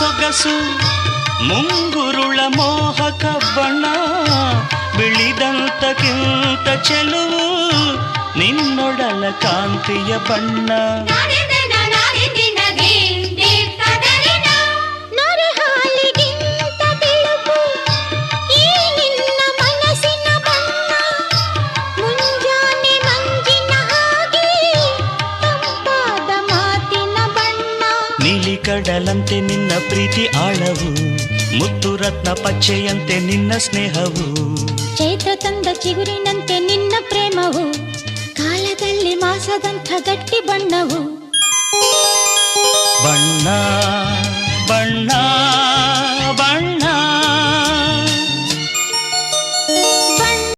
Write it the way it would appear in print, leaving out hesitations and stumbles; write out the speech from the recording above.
ಸೊಗಸು ಮುಂಗುರುಳ ಮೋಹಕ ಬಣ್ಣ ಬಿಳಿದಂತಕ್ಕಿಂತ ಚೆಲುವು ನಿನ್ನೊಡಲ ಕಾಂತಿಯ ಬಣ್ಣ ಕಡಲಂತೆ ನಿನ್ನ ಪ್ರೀತಿ ಆಳವು ಮುತ್ತು ರತ್ನ ಪಚ್ಚೆಯಂತೆ ನಿನ್ನ ಸ್ನೇಹವು ಚೈತ್ರ ತಂದ ಚಿಗುರಿನಂತೆ ನಿನ್ನ ಪ್ರೇಮವು ಕಾಲದಲ್ಲಿ ಮಾಸದಂಥ ಗಟ್ಟಿ ಬಣ್ಣವು ಬಣ್ಣ ಬಣ್ಣ